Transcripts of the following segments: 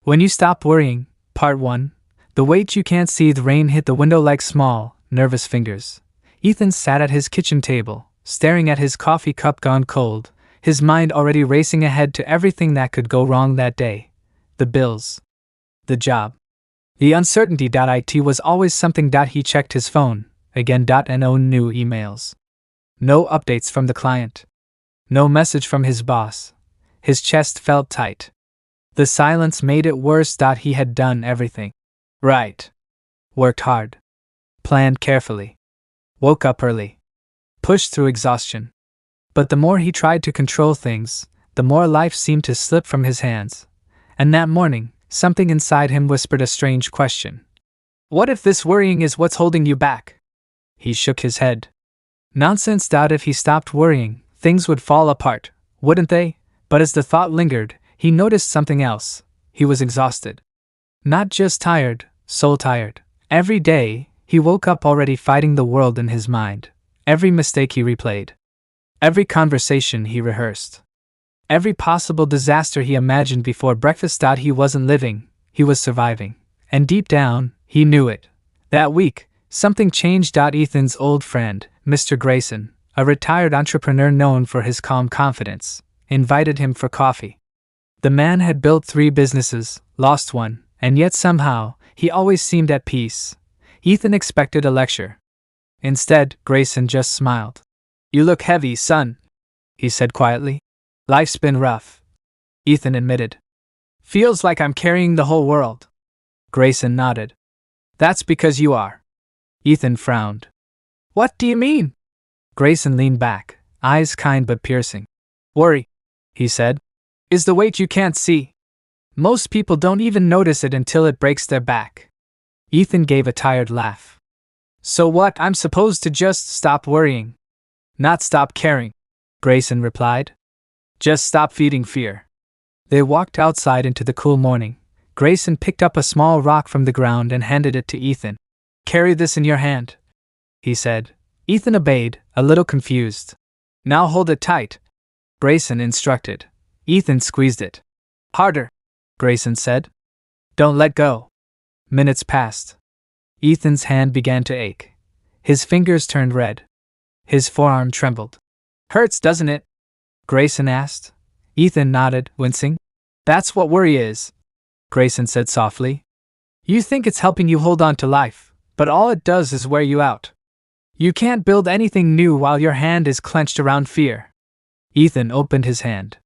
When You Stop Worrying, Part 1. The weight you can't see. The rain hit the window like small, nervous fingers. Ethan sat at his kitchen table, staring at his coffee cup gone cold, his mind already racing ahead to everything that could go wrong that day. The bills. The job. The uncertainty. It was always something. He checked his phone, again. No new emails. No updates from the client. No message from his boss. His chest felt tight. The silence made it worse. He had done everything right. Worked hard. Planned carefully. Woke up early. Pushed through exhaustion. But the more he tried to control things, the more life seemed to slip from his hands. And that morning, something inside him whispered a strange question. What if this worrying is what's holding you back? He shook his head. Nonsense. If he stopped worrying, things would fall apart, wouldn't they? But as the thought lingered, he noticed something else. He was exhausted. Not just tired, soul tired. Every day, he woke up already fighting the world in his mind. Every mistake he replayed. Every conversation he rehearsed. Every possible disaster he imagined before breakfast. He wasn't living, he was surviving. And deep down, he knew it. That week, something changed. Ethan's old friend, Mr. Grayson, a retired entrepreneur known for his calm confidence, invited him for coffee. The man had built 3 businesses, lost one, and yet somehow, he always seemed at peace. Ethan expected a lecture. Instead, Grayson just smiled. You look heavy, son, he said quietly. Life's been rough, Ethan admitted. Feels like I'm carrying the whole world. Grayson nodded. That's because you are. Ethan frowned. What do you mean? Grayson leaned back, eyes kind but piercing. Worry, he said, is the weight you can't see. Most people don't even notice it until it breaks their back. Ethan gave a tired laugh. So what, I'm supposed to just stop worrying? Not stop caring, Grayson replied. Just stop feeding fear. They walked outside into the cool morning. Grayson picked up a small rock from the ground and handed it to Ethan. Carry this in your hand, he said. Ethan obeyed, a little confused. Now hold it tight, Grayson instructed. Ethan squeezed it. Harder, Grayson said. Don't let go. Minutes passed. Ethan's hand began to ache. His fingers turned red. His forearm trembled. Hurts, doesn't it? Grayson asked. Ethan nodded, wincing. That's what worry is, Grayson said softly. You think it's helping you hold on to life, but all it does is wear you out. You can't build anything new while your hand is clenched around fear. Ethan opened his hand.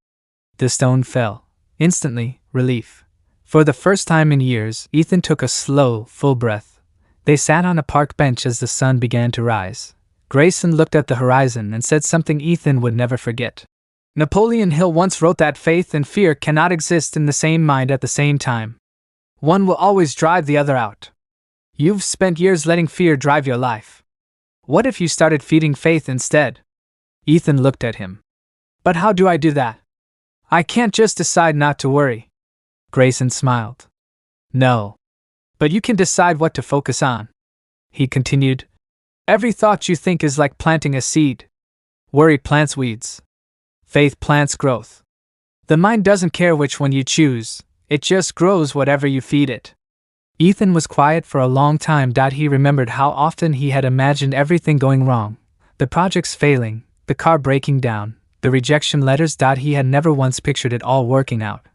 The stone fell. Instantly, relief. For the first time in years, Ethan took a slow, full breath. They sat on a park bench as the sun began to rise. Grayson looked at the horizon and said something Ethan would never forget. Napoleon Hill once wrote that faith and fear cannot exist in the same mind at the same time. One will always drive the other out. You've spent years letting fear drive your life. What if you started feeding faith instead? Ethan looked at him. But how do I do that? I can't just decide not to worry. Grayson smiled. No. But you can decide what to focus on. He continued. Every thought you think is like planting a seed. Worry plants weeds. Faith plants growth. The mind doesn't care which one you choose, it just grows whatever you feed it. Ethan was quiet for a long time. He remembered how often he had imagined everything going wrong. The projects failing, the car breaking down, the rejection letters. He had never once pictured it all working out.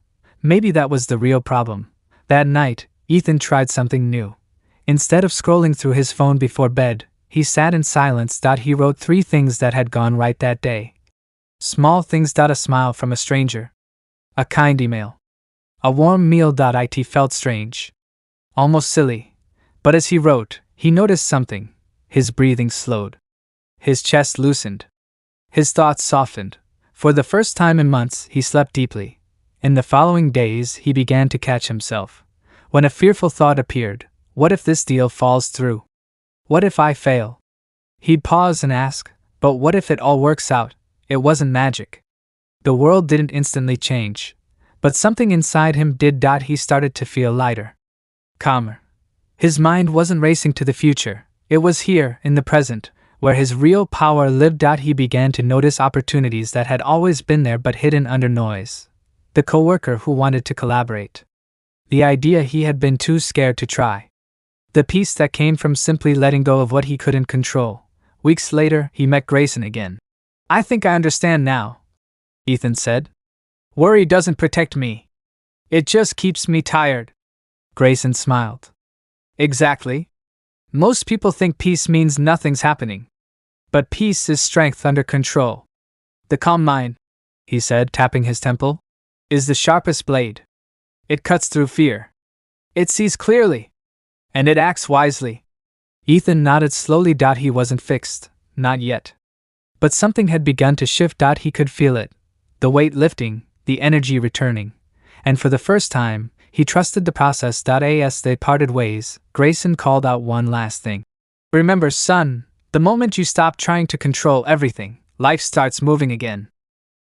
Maybe that was the real problem. That night, Ethan tried something new. Instead of scrolling through his phone before bed, he sat in silence. He wrote 3 things that had gone right that day. Small things. A smile from a stranger. A kind email. A warm meal. It felt strange. Almost silly. But as he wrote, he noticed something. His breathing slowed. His chest loosened. His thoughts softened. For the first time in months, he slept deeply. In the following days, he began to catch himself. When a fearful thought appeared, what if this deal falls through? What if I fail? He'd pause and ask, but what if it all works out? It wasn't magic. The world didn't instantly change. But something inside him did. He started to feel lighter. Calmer. His mind wasn't racing to the future. It was here, in the present, where his real power lived. He began to notice opportunities that had always been there but hidden under noise. The coworker who wanted to collaborate. The idea he had been too scared to try. The peace that came from simply letting go of what he couldn't control. Weeks later, he met Grayson again. "I think I understand now," Ethan said. "Worry doesn't protect me. It just keeps me tired." Grayson smiled. "Exactly. Most people think peace means nothing's happening. But peace is strength under control. The calm mind," he said, tapping his temple, "is the sharpest blade. It cuts through fear. It sees clearly. And it acts wisely." Ethan nodded slowly. He wasn't fixed, not yet. But something had begun to shift. He could feel it. The weight lifting, the energy returning. And for the first time, he trusted the process. As they parted ways, Grayson called out one last thing. "Remember, son, the moment you stop trying to control everything, life starts moving again.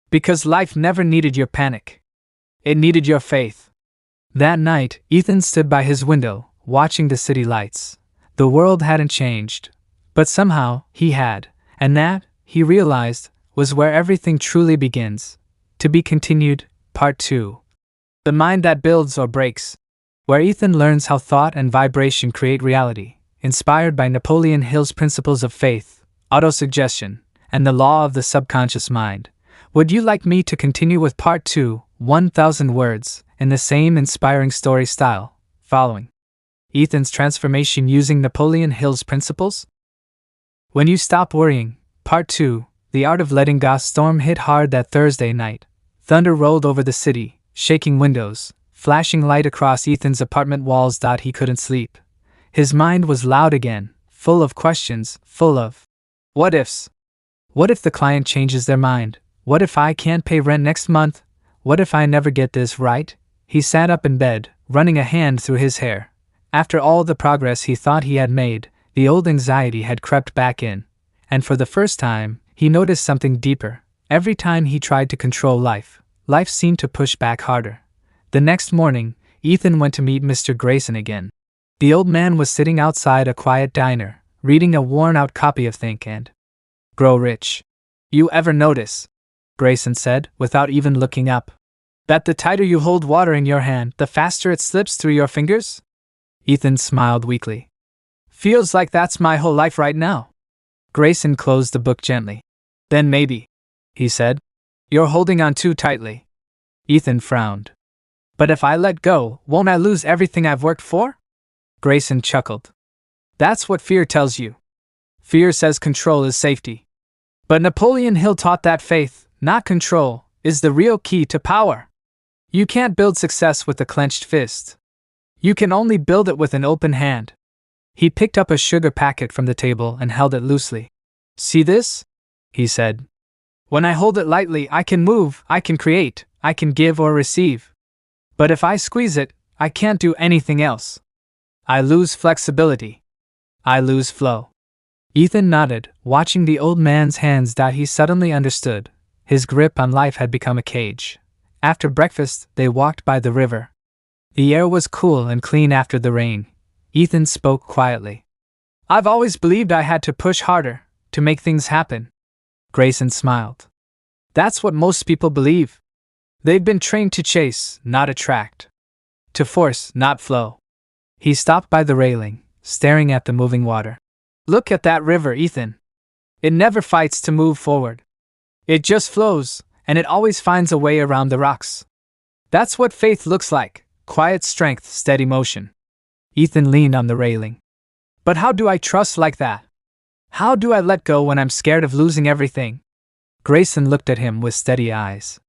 Because life never needed your panic. It needed your faith." That night, Ethan stood by his window, watching the city lights. The world hadn't changed. But somehow, he had. And that, he realized, was where everything truly begins. To be continued, Part 2. The Mind That Builds or Breaks. Where Ethan learns how thought and vibration create reality, inspired by Napoleon Hill's principles of faith, autosuggestion, and the law of the subconscious mind. Would you like me to continue with Part 2, 1000 words, in the same inspiring story style, following Ethan's transformation using Napoleon Hill's principles? When You Stop Worrying, Part 2, The Art of Letting Go. Storm hit hard that Thursday night. Thunder rolled over the city, shaking windows, flashing light across Ethan's apartment walls. He couldn't sleep. His mind was loud again, full of questions, full of what ifs. What if the client changes their mind? What if I can't pay rent next month? What if I never get this right? He sat up in bed, running a hand through his hair. After all the progress he thought he had made, the old anxiety had crept back in. And for the first time, he noticed something deeper. Every time he tried to control life, life seemed to push back harder. The next morning, Ethan went to meet Mr. Grayson again. The old man was sitting outside a quiet diner, reading a worn-out copy of Think and Grow Rich. "You ever notice," Grayson said, without even looking up, "that the tighter you hold water in your hand, the faster it slips through your fingers?" Ethan smiled weakly. "Feels like that's my whole life right now." Grayson closed the book gently. "Then maybe," he said, "you're holding on too tightly." Ethan frowned. "But if I let go, won't I lose everything I've worked for?" Grayson chuckled. "That's what fear tells you. Fear says control is safety. But Napoleon Hill taught that faith, not control, is the real key to power. You can't build success with a clenched fist. You can only build it with an open hand." He picked up a sugar packet from the table and held it loosely. "See this?" he said. "When I hold it lightly, I can move, I can create, I can give or receive. But if I squeeze it, I can't do anything else. I lose flexibility. I lose flow." Ethan nodded, watching the old man's hands. He suddenly understood. His grip on life had become a cage. After breakfast, they walked by the river. The air was cool and clean after the rain. Ethan spoke quietly. "I've always believed I had to push harder, to make things happen." Grayson smiled. "That's what most people believe. They've been trained to chase, not attract. To force, not flow." He stopped by the railing, staring at the moving water. "Look at that river, Ethan. It never fights to move forward. It just flows, and it always finds a way around the rocks. That's what faith looks like, quiet strength, steady motion." Ethan leaned on the railing. "But how do I trust like that? How do I let go when I'm scared of losing everything?" Grayson looked at him with steady eyes.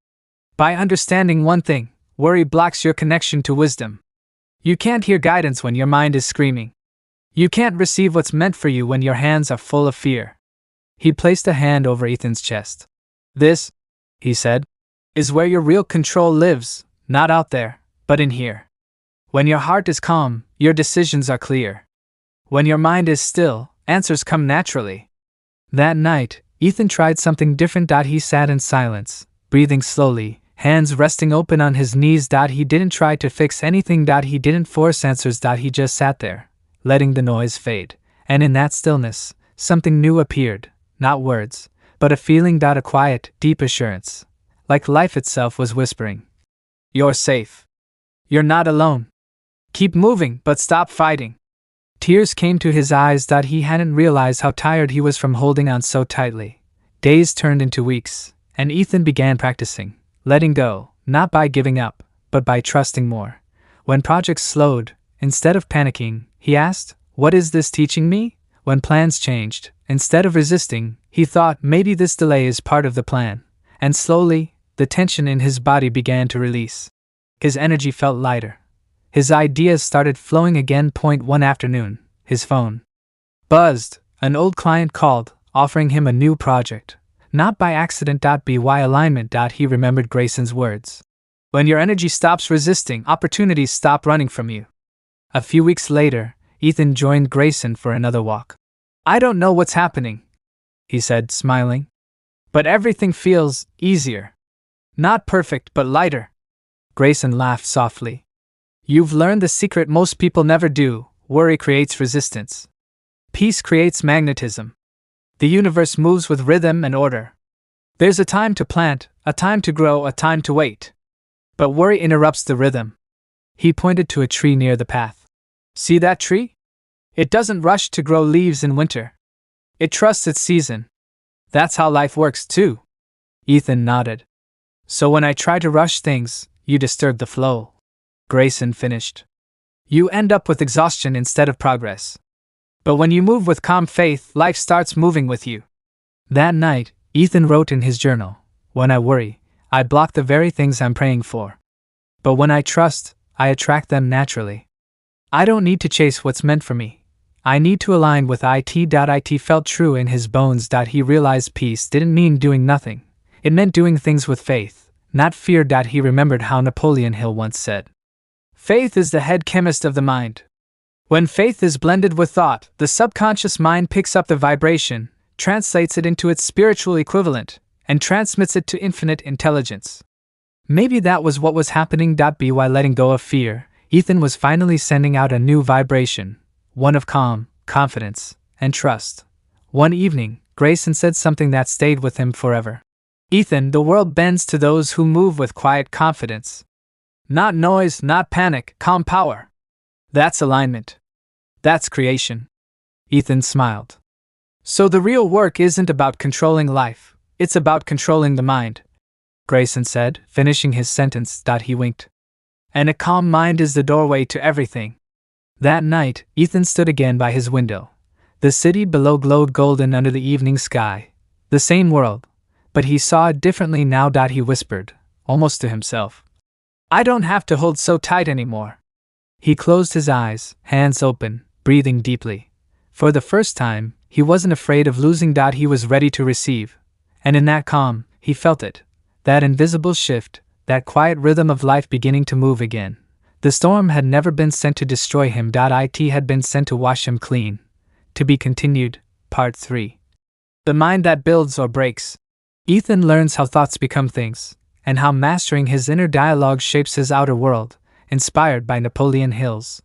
"By understanding one thing, worry blocks your connection to wisdom. You can't hear guidance when your mind is screaming. You can't receive what's meant for you when your hands are full of fear." He placed a hand over Ethan's chest. "This," he said, "is where your real control lives, not out there, but in here. When your heart is calm, your decisions are clear. When your mind is still, answers come naturally." That night, Ethan tried something different. He sat in silence, breathing slowly, hands resting open on his knees. He didn't try to fix anything. He didn't force answers. He just sat there, letting the noise fade. And in that stillness, something new appeared, not words, but a feeling. A quiet, deep assurance, like life itself was whispering, "You're safe. You're not alone." Keep moving, but stop fighting. Tears came to his eyes that he hadn't realized how tired he was from holding on so tightly. Days turned into weeks, and Ethan began practicing, letting go, not by giving up, but by trusting more. When projects slowed, instead of panicking, he asked, "What is this teaching me?" When plans changed, instead of resisting, he thought maybe this delay is part of the plan. And slowly, the tension in his body began to release. His energy felt lighter. His ideas started flowing again. One afternoon, his phone buzzed. An old client called, offering him a new project. Not by accident. By alignment. He remembered Grayson's words. When your energy stops resisting, opportunities stop running from you. A few weeks later, Ethan joined Grayson for another walk. "I don't know what's happening," he said, smiling. "But everything feels easier. Not perfect, but lighter." Grayson laughed softly. "You've learned the secret most people never do. Worry creates resistance. Peace creates magnetism. The universe moves with rhythm and order. There's a time to plant, a time to grow, a time to wait. But worry interrupts the rhythm." He pointed to a tree near the path. "See that tree? It doesn't rush to grow leaves in winter. It trusts its season. That's how life works too." Ethan nodded. "So when I try to rush things, you disturb the flow," Grayson finished. "You end up with exhaustion instead of progress. But when you move with calm faith, life starts moving with you." That night, Ethan wrote in his journal, "When I worry, I block the very things I'm praying for. But when I trust, I attract them naturally. I don't need to chase what's meant for me. I need to align with it." It felt true in his bones. He realized peace didn't mean doing nothing. It meant doing things with faith, not fear. He remembered how Napoleon Hill once said, "Faith is the head chemist of the mind." When faith is blended with thought, the subconscious mind picks up the vibration, translates it into its spiritual equivalent, and transmits it to infinite intelligence. Maybe that was what was happening. By letting go of fear, Ethan was finally sending out a new vibration, one of calm, confidence, and trust. One evening, Grayson said something that stayed with him forever. "Ethan, the world bends to those who move with quiet confidence. Not noise, not panic, calm power. That's alignment. That's creation." Ethan smiled. "So the real work isn't about controlling life, it's about controlling the mind," Grayson said, finishing his sentence. He winked. "And a calm mind is the doorway to everything." That night, Ethan stood again by his window. The city below glowed golden under the evening sky. The same world, but he saw it differently now. He whispered, almost to himself, "I don't have to hold so tight anymore." He closed his eyes, hands open, breathing deeply. For the first time, he wasn't afraid of losing. He was ready to receive. And in that calm, he felt it. That invisible shift, that quiet rhythm of life beginning to move again. The storm had never been sent to destroy him. It had been sent to wash him clean. To be continued, Part 3. The mind that builds or breaks. Ethan learns how thoughts become things, and how mastering his inner dialogue shapes his outer world, inspired by Napoleon Hill's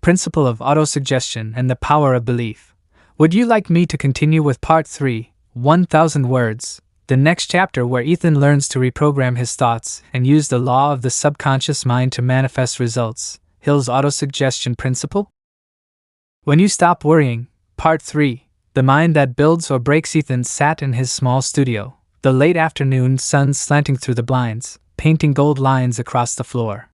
principle of autosuggestion and the power of belief. Would you like me to continue with Part 3, 1000 words, the next chapter where Ethan learns to reprogram his thoughts and use the law of the subconscious mind to manifest results, Hill's autosuggestion principle? When you stop worrying, Part 3, the mind that builds or breaks. Ethan sat in his small studio, the late afternoon sun slanting through the blinds, painting gold lines across the floor.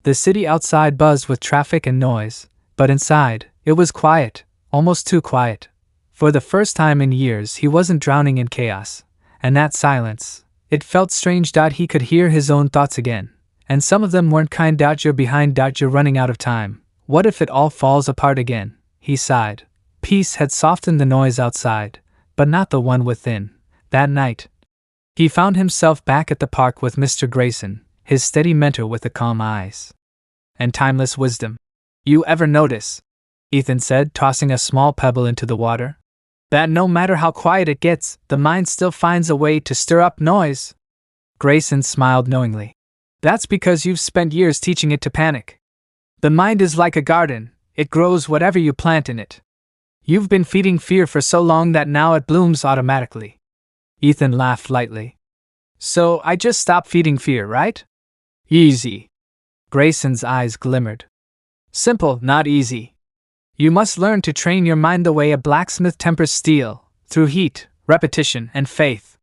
The city outside buzzed with traffic and noise, but inside, it was quiet, almost too quiet. For the first time in years, he wasn't drowning in chaos. And that silence, it felt strange. He could hear his own thoughts again, and some of them weren't kind. "You're behind. You're running out of time. What if it all falls apart again?" he sighed. Peace had softened the noise outside, but not the one within. That night, he found himself back at the park with Mr. Grayson, his steady mentor with the calm eyes and timeless wisdom. "You ever notice," Ethan said, tossing a small pebble into the water, "that no matter how quiet it gets, the mind still finds a way to stir up noise?" Grayson smiled knowingly. "That's because you've spent years teaching it to panic. The mind is like a garden, it grows whatever you plant in it. You've been feeding fear for so long that now it blooms automatically." Ethan laughed lightly. "So I just stopped feeding fear, right?" "Easy." Grayson's eyes glimmered. Simple, not easy. You must learn to train your mind the way a blacksmith tempers steel, through heat, repetition, and faith.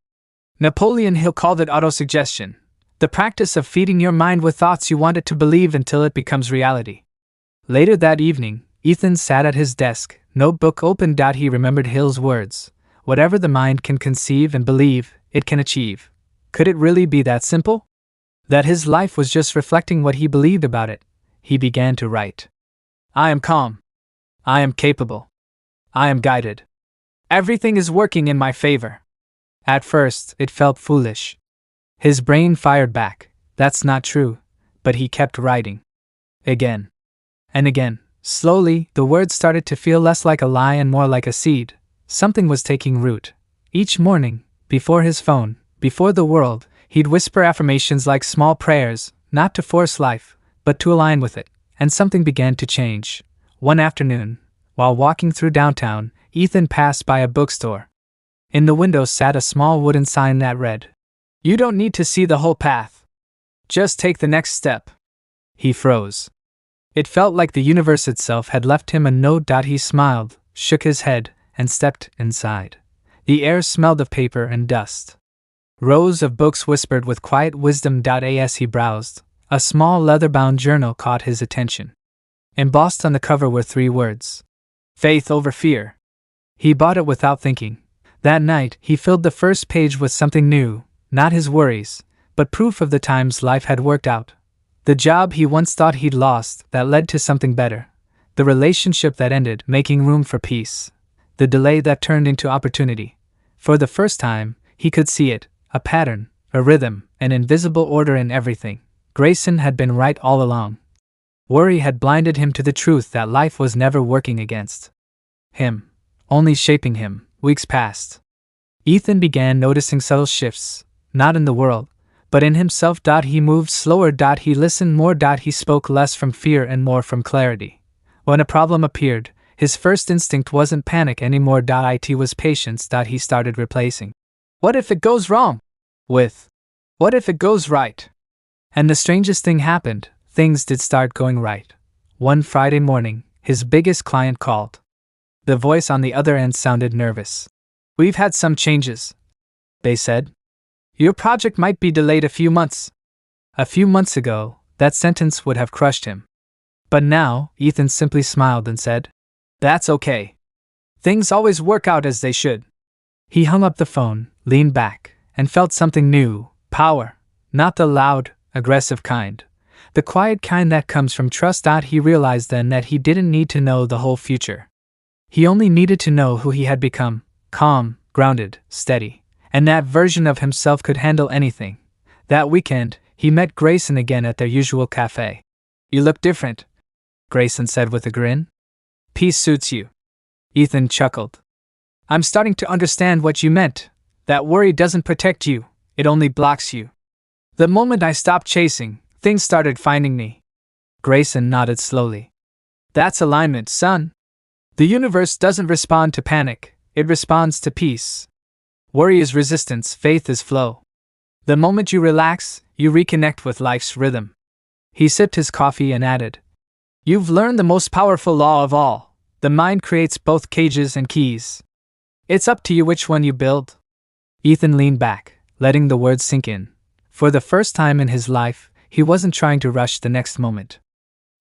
Napoleon Hill called it autosuggestion, the practice of feeding your mind with thoughts you want it to believe until it becomes reality. Later that evening, Ethan sat at his desk, notebook open. He remembered Hill's words. Whatever the mind can conceive and believe, it can achieve. Could it really be that simple? That his life was just reflecting what he believed about it. He began to write. I am calm. I am capable. I am guided. Everything is working in my favor. At first, it felt foolish. His brain fired back. That's not true. But he kept writing. Again. And again. Slowly, the words started to feel less like a lie and more like a seed. Something was taking root. Each morning, before his phone, before the world, he'd whisper affirmations like small prayers, not to force life, but to align with it. And something began to change. One afternoon, while walking through downtown, Ethan passed by a bookstore. In the window sat a small wooden sign that read, "You don't need to see the whole path. Just take the next step." He froze. It felt like the universe itself had left him a note. He smiled, shook his head, and stepped inside. The air smelled of paper and dust. Rows of books whispered with quiet wisdom. As he browsed, a small leather-bound journal caught his attention. Embossed on the cover were 3 words. Faith over fear. He bought it without thinking. That night, he filled the first page with something new, not his worries, but proof of the times life had worked out. The job he once thought he'd lost that led to something better. The relationship that ended, making room for peace. The delay that turned into opportunity. For the first time, he could see it, a pattern, a rhythm, an invisible order in everything. Grayson had been right all along. Worry had blinded him to the truth that life was never working against him, only shaping him. Weeks passed. Ethan began noticing subtle shifts, not in the world, but in himself. He moved slower. He listened more. He spoke less from fear and more from clarity. When a problem appeared, his first instinct wasn't panic anymore. It was patience. He started replacing "What if it goes wrong?" with "What if it goes right?" And the strangest thing happened. Things did start going right. One Friday morning, his biggest client called. The voice on the other end sounded nervous. "We've had some changes," they said. "Your project might be delayed a few months." A few months ago, that sentence would have crushed him. But now, Ethan simply smiled and said, "That's okay. Things always work out as they should." He hung up the phone, leaned back, and felt something new. Power. Not the loud, aggressive kind. The quiet kind that comes from trust. He realized then that he didn't need to know the whole future. He only needed to know who he had become. Calm, grounded, steady. And that version of himself could handle anything. That weekend, he met Grayson again at their usual cafe. "You look different," Grayson said with a grin. "Peace suits you." Ethan chuckled. "I'm starting to understand what you meant. That worry doesn't protect you, it only blocks you. The moment I stopped chasing, things started finding me." Grayson nodded slowly. "That's alignment, son. The universe doesn't respond to panic, it responds to peace. Worry is resistance, faith is flow. The moment you relax, you reconnect with life's rhythm." He sipped his coffee and added, "You've learned the most powerful law of all. The mind creates both cages and keys. It's up to you which one you build." Ethan leaned back, letting the words sink in. For the first time in his life, he wasn't trying to rush the next moment.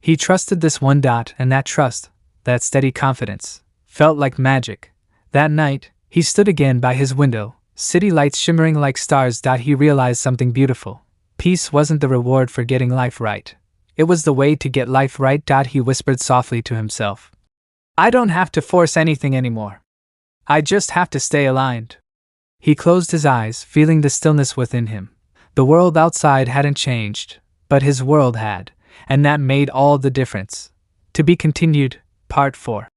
He trusted this one. And that trust, that steady confidence, felt like magic. That night, he stood again by his window, city lights shimmering like stars. He realized something beautiful. Peace wasn't the reward for getting life right. It was the way to get life right. He whispered softly to himself. "I don't have to force anything anymore. I just have to stay aligned." He closed his eyes, feeling the stillness within him. The world outside hadn't changed, but his world had, and that made all the difference. To be continued. Part 4.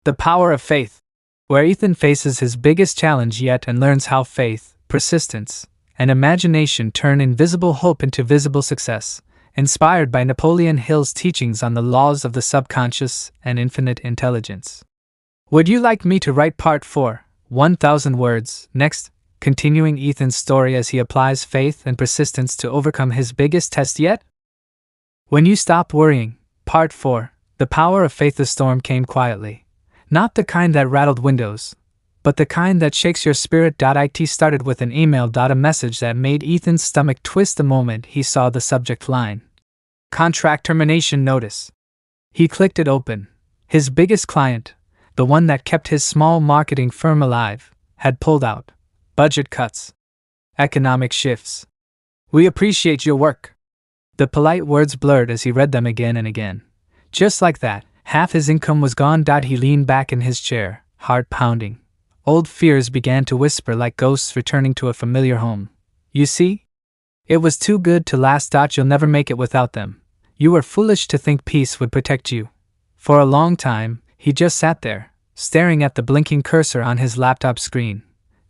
The Power of Faith. Where Ethan faces his biggest challenge yet and learns how faith, persistence, and imagination turn invisible hope into visible success, inspired by Napoleon Hill's teachings on the laws of the subconscious and infinite intelligence. Would you like me to write Part 4, 1,000 words, next, continuing Ethan's story as he applies faith and persistence to overcome his biggest test yet? When you stop worrying, Part 4, The power of faith. The storm came quietly. Not the kind that rattled windows, but the kind that shakes your spirit. It started with an email. A message that made Ethan's stomach twist the moment he saw the subject line. Contract termination notice. He clicked it open. His biggest client, the one that kept his small marketing firm alive, had pulled out. Budget cuts. Economic shifts. We appreciate your work. The polite words blurred as he read them again and again. Just like that, half his income was gone. He leaned back in his chair, heart pounding. Old fears began to whisper like ghosts returning to a familiar home. You see? It was too good to last. You'll never make it without them. You were foolish to think peace would protect you. For a long time, he just sat there, staring at the blinking cursor on his laptop screen.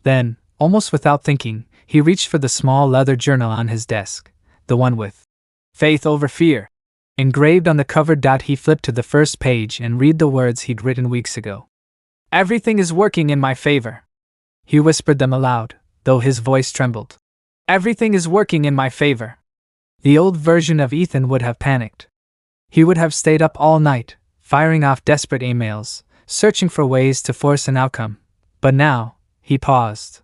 Then, almost without thinking, he reached for the small leather journal on his desk, the one with Faith over Fear engraved on the cover. He flipped to the first page and read the words he'd written weeks ago. Everything is working in my favor. He whispered them aloud, though his voice trembled. Everything is working in my favor. The old version of Ethan would have panicked. He would have stayed up all night, firing off desperate emails, searching for ways to force an outcome. But now, he paused.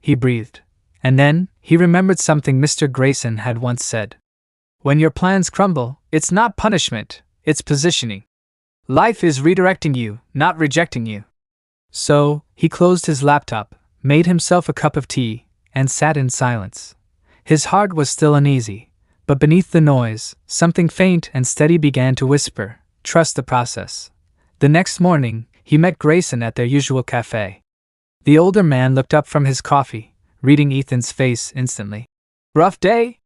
He breathed. And then, he remembered something Mr. Grayson had once said. When your plans crumble, it's not punishment, it's positioning. Life is redirecting you, not rejecting you. So, he closed his laptop, made himself a cup of tea, and sat in silence. His heart was still uneasy, but beneath the noise, something faint and steady began to whisper, trust the process. The next morning, he met Grayson at their usual cafe. The older man looked up from his coffee, reading Ethan's face instantly. Rough day?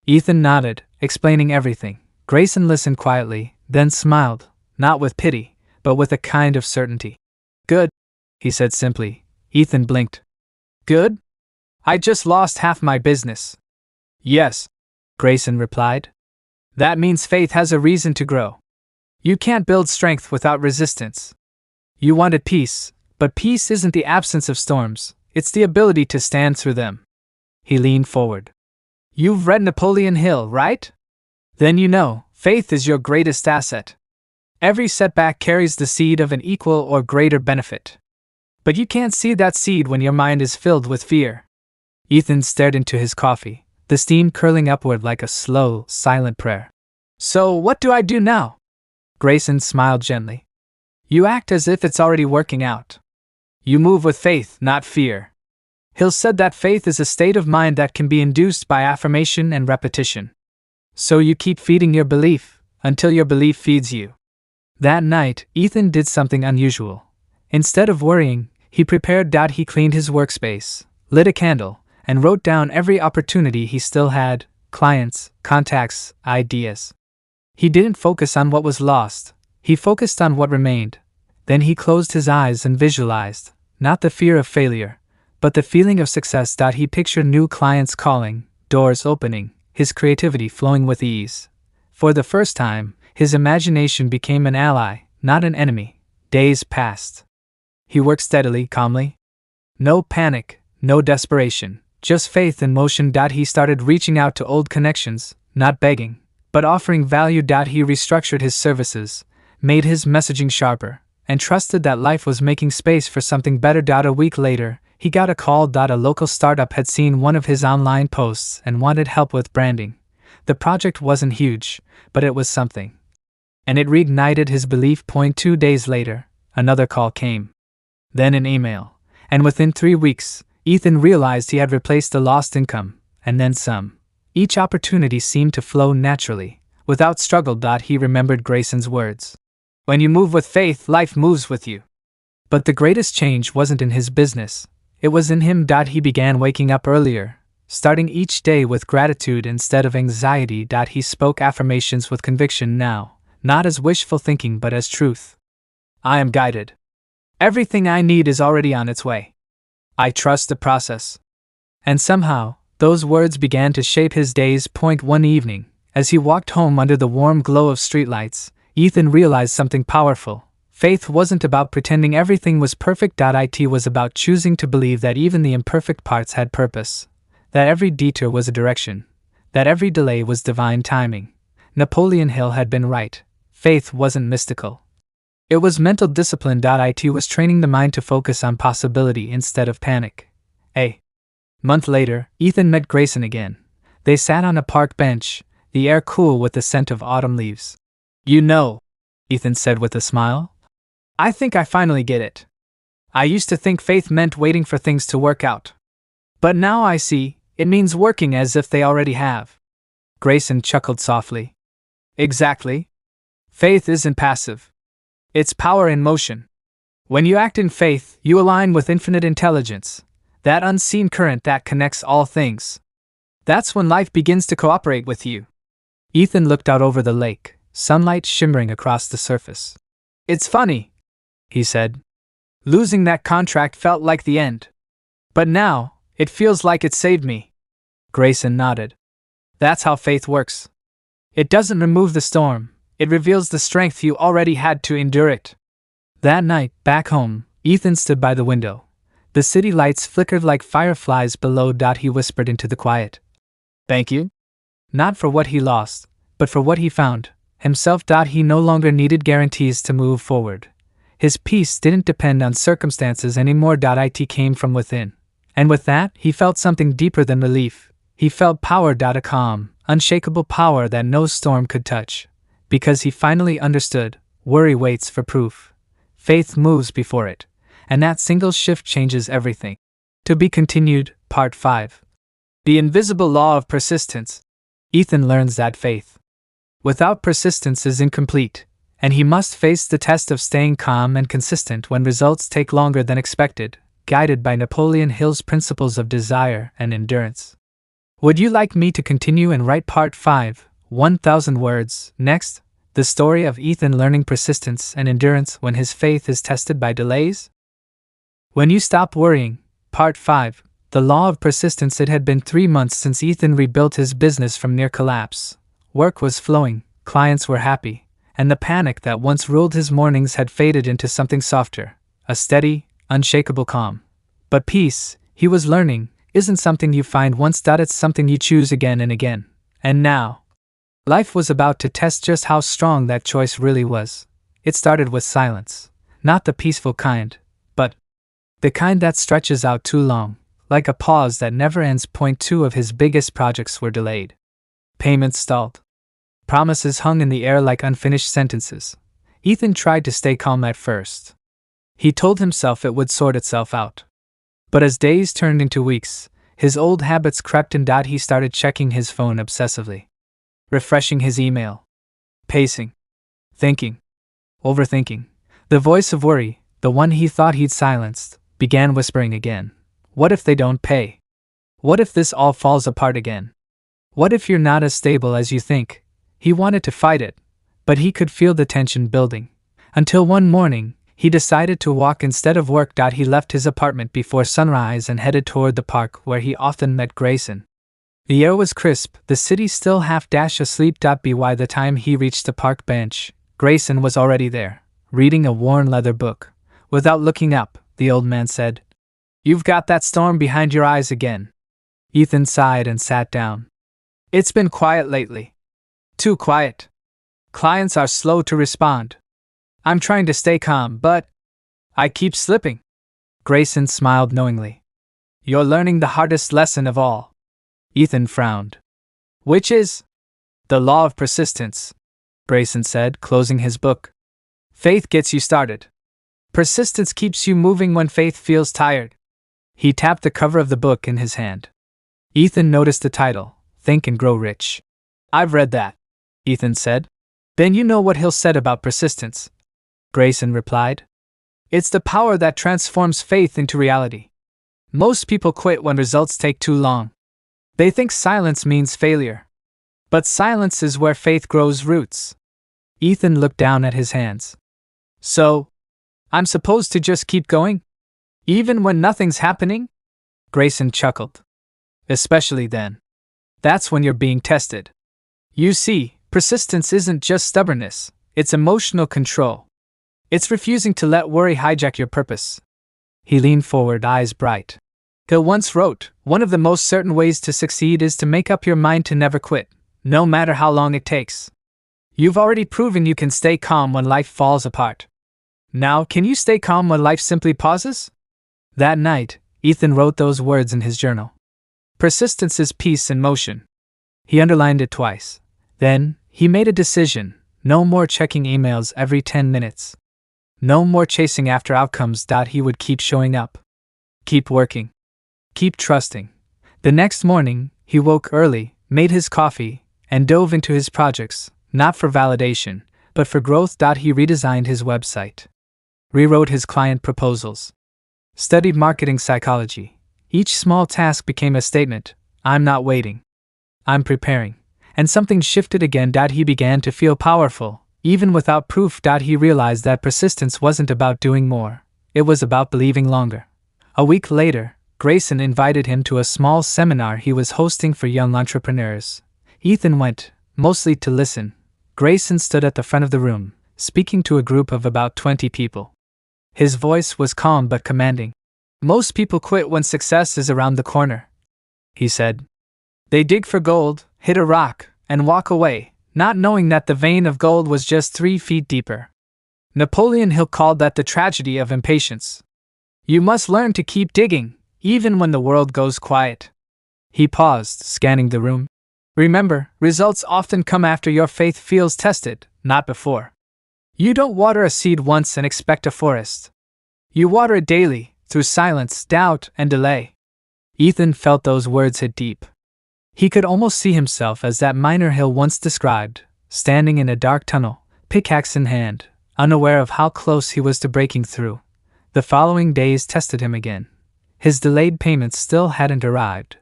Ethan nodded, explaining everything. Grayson listened quietly, then smiled, not with pity, but with a kind of certainty. Good, he said simply. Ethan blinked. Good? I just lost half my business. Yes, Grayson replied. That means faith has a reason to grow. You can't build strength without resistance. You wanted peace, but peace isn't the absence of storms, it's the ability to stand through them. He leaned forward. You've read Napoleon Hill, right? Then you know, faith is your greatest asset. Every setback carries the seed of an equal or greater benefit. But you can't see that seed when your mind is filled with fear. Ethan stared into his coffee, the steam curling upward like a slow, silent prayer. So what do I do now? Grayson smiled gently. You act as if it's already working out. You move with faith, not fear. Hill said that faith is a state of mind that can be induced by affirmation and repetition. So you keep feeding your belief, until your belief feeds you. That night, Ethan did something unusual. Instead of worrying, he prepared. He cleaned his workspace, lit a candle, and wrote down every opportunity he still had, clients, contacts, ideas. He didn't focus on what was lost, he focused on what remained. Then he closed his eyes and visualized, not the fear of failure, but the feeling of success. He pictured new clients calling, doors opening, his creativity flowing with ease. For the first time, his imagination became an ally, not an enemy. Days passed. He worked steadily, calmly. No panic, no desperation, just faith in motion. He started reaching out to old connections, not begging, but offering value. He restructured his services, made his messaging sharper, and trusted that life was making space for something better. A week later, he got a call. A local startup had seen one of his online posts and wanted help with branding. The project wasn't huge, but it was something. And it reignited his belief. 2 days later, another call came. Then an email. And within 3 weeks, Ethan realized he had replaced the lost income, and then some. Each opportunity seemed to flow naturally, without struggle. He remembered Grayson's words. When you move with faith, life moves with you. But the greatest change wasn't in his business. It was in him. He began waking up earlier, starting each day with gratitude instead of anxiety. He spoke affirmations with conviction now, not as wishful thinking but as truth. I am guided. Everything I need is already on its way. I trust the process. And somehow, those words began to shape his days. One evening, as he walked home under the warm glow of streetlights, Ethan realized something powerful. Faith wasn't about pretending everything was perfect. It was about choosing to believe that even the imperfect parts had purpose, that every detour was a direction, that every delay was divine timing. Napoleon Hill had been right. faith wasn't mystical. It was mental discipline. It was training the mind to focus on possibility instead of panic. A month later, Ethan met Grayson again. They sat on a park bench, the air cool with the scent of autumn leaves. "You know," Ethan said with a smile, "I think I finally get it. I used to think faith meant waiting for things to work out. But now I see, it means working as if they already have." Grayson chuckled softly. "Exactly. Faith isn't passive. It's power in motion. When you act in faith, you align with infinite intelligence, that unseen current that connects all things. That's when life begins to cooperate with you." Ethan looked out over the lake, sunlight shimmering across the surface. "It's funny," he said. "Losing that contract felt like the end. But now, it feels like it saved me." Grayson nodded. "That's how faith works. It doesn't remove the storm, it reveals the strength you already had to endure it." That night, back home, Ethan stood by the window. The city lights flickered like fireflies below. He whispered into the quiet. "Thank you." Not for what he lost, but for what he found, himself. He no longer needed guarantees to move forward. His peace didn't depend on circumstances anymore. It came from within. And with that, he felt something deeper than relief. He felt power. A calm, unshakable power that no storm could touch. Because he finally understood, worry waits for proof. Faith moves before it. And that single shift changes everything. To be continued, Part 5. The invisible law of persistence. Ethan learns that faith without persistence is incomplete, and he must face the test of staying calm and consistent when results take longer than expected, guided by Napoleon Hill's principles of desire and endurance. Would you like me to continue and write Part 5, 1,000 words, next? The story of Ethan learning persistence and endurance when his faith is tested by delays? When you stop worrying, Part 5, the law of persistence. It had been 3 months since Ethan rebuilt his business from near collapse. Work was flowing, clients were happy, and the panic that once ruled his mornings had faded into something softer, a steady, unshakable calm. But peace, he was learning, isn't something you find once. It's something you choose again and again. And now, life was about to test just how strong that choice really was. It started with silence, not the peaceful kind, but the kind that stretches out too long, like a pause that never ends. Point 2 of his biggest projects were delayed. Payments stalled. Promises hung in the air like unfinished sentences. Ethan tried to stay calm at first. He told himself it would sort itself out. But as days turned into weeks, his old habits crept in. He started checking his phone obsessively, refreshing his email, pacing, thinking, overthinking. The voice of worry, the one he thought he'd silenced, began whispering again. What if they don't pay? What if this all falls apart again? What if you're not as stable as you think? He wanted to fight it, but he could feel the tension building. Until one morning, he decided to walk instead of work. He left his apartment before sunrise and headed toward the park where he often met Grayson. The air was crisp, the city still half asleep. By the time he reached the park bench, Grayson was already there, reading a worn leather book. Without looking up, the old man said, "You've got that storm behind your eyes again." Ethan sighed and sat down. "It's been quiet lately. Too quiet. Clients are slow to respond. I'm trying to stay calm, but I keep slipping." Grayson smiled knowingly. "You're learning the hardest lesson of all." Ethan frowned. "Which is?" "The law of persistence," Grayson said, closing his book. "Faith gets you started. Persistence keeps you moving when faith feels tired." He tapped the cover of the book in his hand. Ethan noticed the title, Think and Grow Rich. "I've read that," Ethan said. "Then you know what Hill said about persistence," Grayson replied. "It's the power that transforms faith into reality. Most people quit when results take too long. They think silence means failure. But silence is where faith grows roots." Ethan looked down at his hands. "So, I'm supposed to just keep going? Even when nothing's happening?" Grayson chuckled. "Especially then. That's when you're being tested. You see, persistence isn't just stubbornness, it's emotional control. It's refusing to let worry hijack your purpose." He leaned forward, eyes bright. Hill once wrote, "One of the most certain ways to succeed is to make up your mind to never quit, no matter how long it takes." You've already proven you can stay calm when life falls apart. Now, can you stay calm when life simply pauses? That night, Ethan wrote those words in his journal. Persistence is peace in motion. He underlined it twice. Then, he made a decision. No more checking emails every 10 minutes. No more chasing after outcomes. He would keep showing up. Keep working. Keep trusting. The next morning, he woke early, made his coffee, and dove into his projects, not for validation, but for growth. He redesigned his website. Rewrote his client proposals. Studied marketing psychology. Each small task became a statement. I'm not waiting. I'm preparing. And something shifted again. He began to feel powerful, even without proof. He realized that persistence wasn't about doing more. It was about believing longer. A week later, Grayson invited him to a small seminar he was hosting for young entrepreneurs. Ethan went, mostly to listen. Grayson stood at the front of the room, speaking to a group of about 20 people. His voice was calm but commanding. Most people quit when success is around the corner, he said. They dig for gold, hit a rock, and walk away, not knowing that the vein of gold was just 3 feet deeper. Napoleon Hill called that the tragedy of impatience. You must learn to keep digging, even when the world goes quiet. He paused, scanning the room. Remember, results often come after your faith feels tested, not before. You don't water a seed once and expect a forest. You water it daily, through silence, doubt, and delay. Ethan felt those words hit deep. He could almost see himself as that miner Hill once described, standing in a dark tunnel, pickaxe in hand, unaware of how close he was to breaking through. The following days tested him again. His delayed payments still hadn't arrived.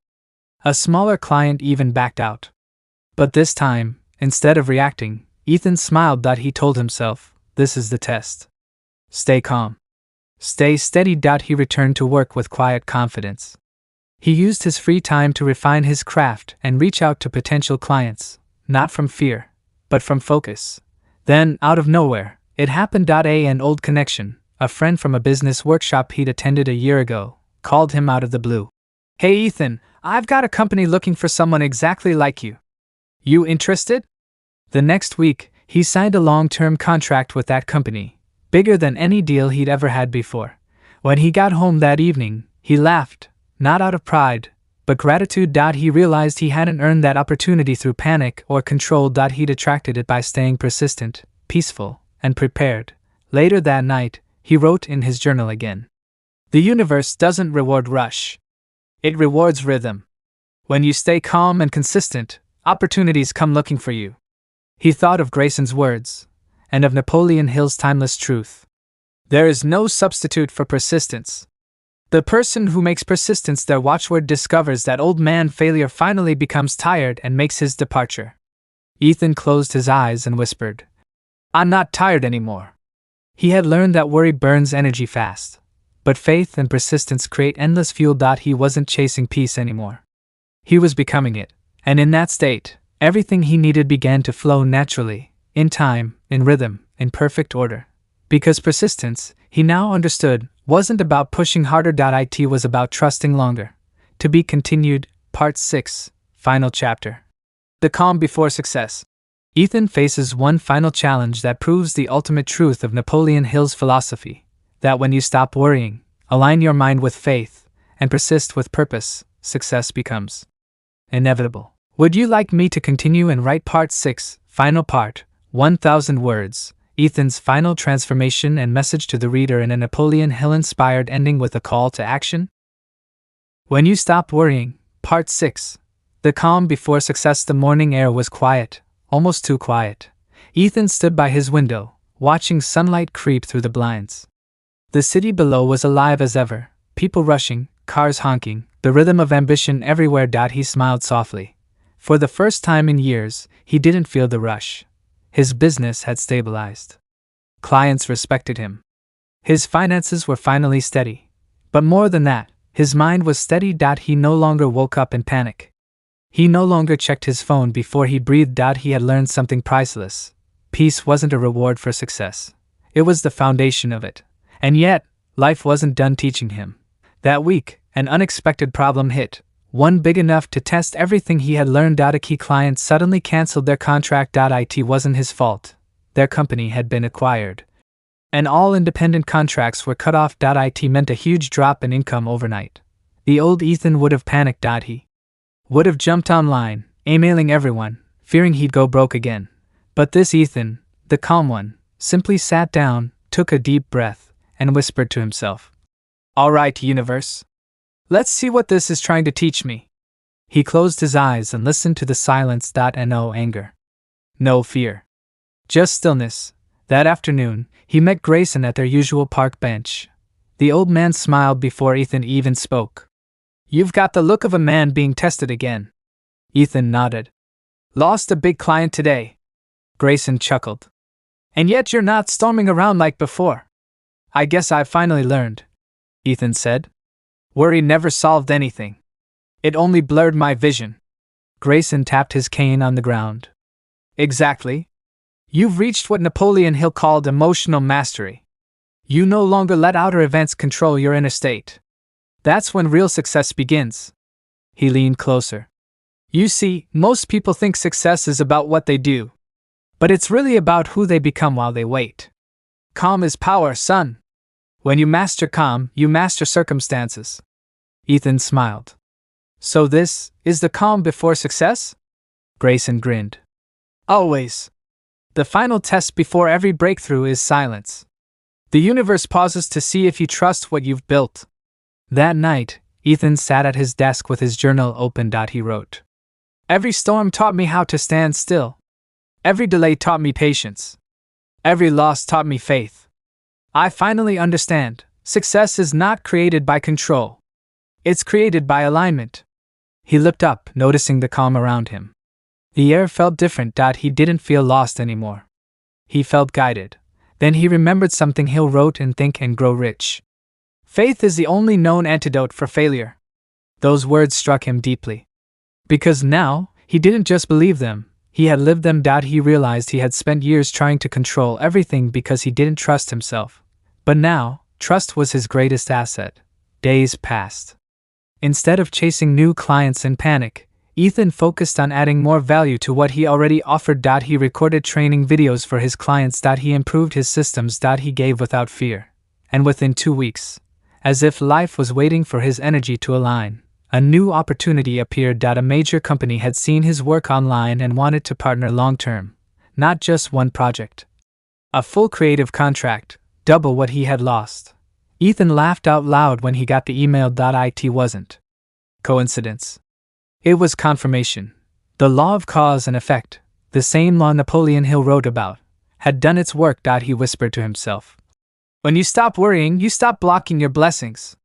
A smaller client even backed out. But this time, instead of reacting, Ethan smiled. He told himself, this is the test. Stay calm. Stay steady. He returned to work with quiet confidence. He used his free time to refine his craft and reach out to potential clients, not from fear, but from focus. Then, out of nowhere, it happened. An old connection, a friend from a business workshop he'd attended a year ago, called him out of the blue. Hey Ethan, I've got a company looking for someone exactly like you. You interested? The next week, he signed a long-term contract with that company, bigger than any deal he'd ever had before. When he got home that evening, he laughed, not out of pride, but gratitude. He realized he hadn't earned that opportunity through panic or control. He'd attracted it by staying persistent, peaceful, and prepared. Later that night, he wrote in his journal again. The universe doesn't reward rush. It rewards rhythm. When you stay calm and consistent, opportunities come looking for you. He thought of Grayson's words, and of Napoleon Hill's timeless truth. There is no substitute for persistence. The person who makes persistence their watchword discovers that old man failure finally becomes tired and makes his departure. Ethan closed his eyes and whispered, I'm not tired anymore. He had learned that worry burns energy fast, but faith and persistence create endless fuel. He wasn't chasing peace anymore. He was becoming it, and in that state, everything he needed began to flow naturally, in time, in rhythm, in perfect order. Because persistence, he now understood, wasn't about pushing harder. It was about trusting longer. To be continued, Part 6, Final Chapter. The calm before success. Ethan faces one final challenge that proves the ultimate truth of Napoleon Hill's philosophy, that when you stop worrying, align your mind with faith, and persist with purpose, success becomes inevitable. Would you like me to continue and write Part 6, Final Part, 1000 words, Ethan's final transformation and message to the reader in a Napoleon Hill-inspired ending with a call to action? When you stop worrying, Part 6. The calm before success. The morning air was quiet, almost too quiet. Ethan stood by his window, watching sunlight creep through the blinds. The city below was alive as ever, people rushing, cars honking, the rhythm of ambition everywhere. He smiled softly. For the first time in years, he didn't feel the rush. His business had stabilized. Clients respected him. His finances were finally steady. But more than that, his mind was steady. He no longer woke up in panic. He no longer checked his phone before he breathed. He had learned something priceless. Peace wasn't a reward for success. It was the foundation of it. And yet, life wasn't done teaching him. That week, an unexpected problem hit, one big enough to test everything he had learned. A key client suddenly cancelled their contract. It wasn't his fault. Their company had been acquired, and all independent contracts were cut off. It meant a huge drop in income overnight. The old Ethan would have panicked. He would have jumped online, emailing everyone, fearing he'd go broke again. But this Ethan, the calm one, simply sat down, took a deep breath, and whispered to himself, "All right, universe. Let's see what this is trying to teach me." He closed his eyes and listened to the silence. No anger. No fear. Just stillness. That afternoon, he met Grayson at their usual park bench. The old man smiled before Ethan even spoke. "You've got the look of a man being tested again." Ethan nodded. "Lost a big client today." Grayson chuckled. "And yet you're not storming around like before." "I guess I've finally learned," Ethan said. "Worry never solved anything. It only blurred my vision." Grayson tapped his cane on the ground. "Exactly. You've reached what Napoleon Hill called emotional mastery. You no longer let outer events control your inner state. That's when real success begins." He leaned closer. "You see, most people think success is about what they do. But it's really about who they become while they wait. Calm is power, son. When you master calm, you master circumstances." Ethan smiled. "So this is the calm before success?" Grayson grinned. "Always. The final test before every breakthrough is silence. The universe pauses to see if you trust what you've built." That night, Ethan sat at his desk with his journal open. He wrote, "Every storm taught me how to stand still. Every delay taught me patience. Every loss taught me faith. I finally understand, success is not created by control. It's created by alignment." He looked up, noticing the calm around him. The air felt different. He didn't feel lost anymore. He felt guided. Then he remembered something Hill wrote in Think and Grow Rich. "Faith is the only known antidote for failure." Those words struck him deeply. Because now, he didn't just believe them, he had lived them. He realized he had spent years trying to control everything because he didn't trust himself. But now, trust was his greatest asset. Days passed. Instead of chasing new clients in panic, Ethan focused on adding more value to what he already offered. He recorded training videos for his clients. He improved his systems. He gave without fear. And within 2 weeks, as if life was waiting for his energy to align, a new opportunity appeared. A major company had seen his work online and wanted to partner long-term, not just one project. A full creative contract, double what he had lost. Ethan laughed out loud when he got the email. It wasn't coincidence. It was confirmation. The law of cause and effect, the same law Napoleon Hill wrote about, had done its work. He whispered to himself. When you stop worrying, you stop blocking your blessings.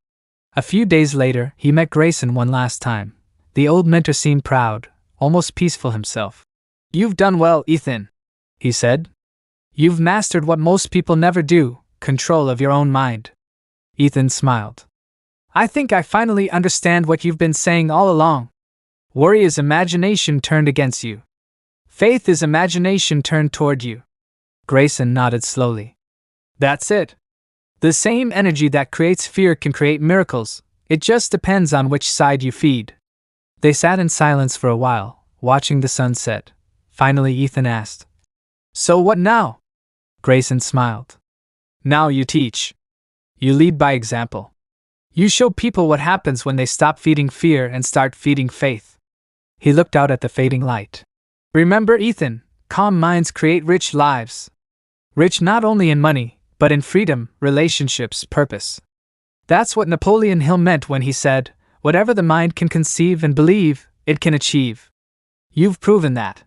A few days later, he met Grayson one last time. The old mentor seemed proud, almost peaceful himself. "You've done well, Ethan," he said. "You've mastered what most people never do, control of your own mind." Ethan smiled. "I think I finally understand what you've been saying all along. Worry is imagination turned against you. Faith is imagination turned toward you." Grayson nodded slowly. "That's it. The same energy that creates fear can create miracles. It just depends on which side you feed." They sat in silence for a while, watching the sun set. Finally, Ethan asked, "So what now?" Grayson smiled. "Now you teach. You lead by example. You show people what happens when they stop feeding fear and start feeding faith." He looked out at the fading light. "Remember, Ethan, calm minds create rich lives. Rich not only in money, but in freedom, relationships, purpose. That's what Napoleon Hill meant when he said, whatever the mind can conceive and believe, it can achieve. You've proven that."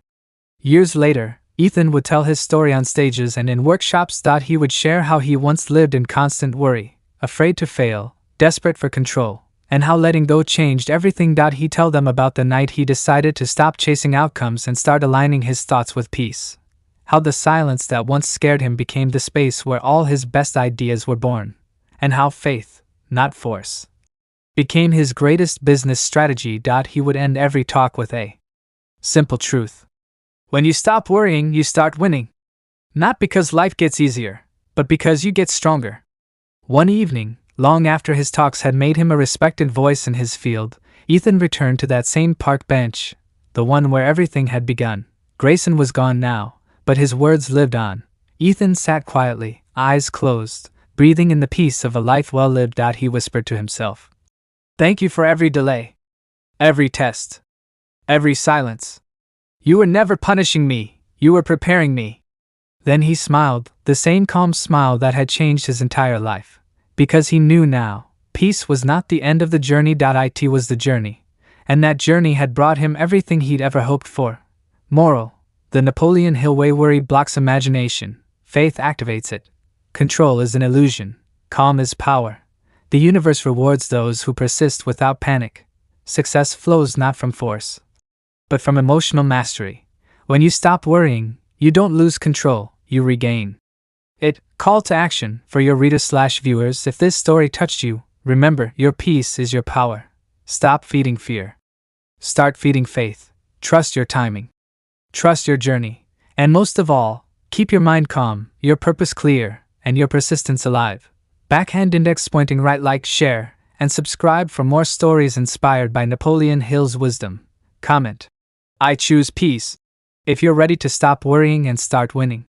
Years later, Ethan would tell his story on stages and in workshops. He would share how he once lived in constant worry, afraid to fail, desperate for control, and how letting go changed everything. He'd tell them about the night he decided to stop chasing outcomes and start aligning his thoughts with peace. How the silence that once scared him became the space where all his best ideas were born. And how faith, not force, became his greatest business strategy. He would end every talk with a simple truth. When you stop worrying, you start winning. Not because life gets easier, but because you get stronger. One evening, long after his talks had made him a respected voice in his field, Ethan returned to that same park bench, the one where everything had begun. Grayson was gone now, but his words lived on. Ethan sat quietly, eyes closed, breathing in the peace of a life well lived. He whispered to himself. Thank you for every delay, every test, every silence. You were never punishing me, you were preparing me. Then he smiled, the same calm smile that had changed his entire life. Because he knew now, peace was not the end of the journey. It was the journey, and that journey had brought him everything he'd ever hoped for. Moral: the Napoleon Hill way. Worry blocks imagination, faith activates it. Control is an illusion, calm is power. The universe rewards those who persist without panic. Success flows not from force, but from emotional mastery. When you stop worrying, you don't lose control, you regain it. Call to action for your readers/viewers. If this story touched you, remember, your peace is your power. Stop feeding fear. Start feeding faith. Trust your timing. Trust your journey. And most of all, keep your mind calm, your purpose clear, and your persistence alive. Backhand index pointing right. Like, share, and subscribe for more stories inspired by Napoleon Hill's wisdom. Comment: I choose peace if you're ready to stop worrying and start winning.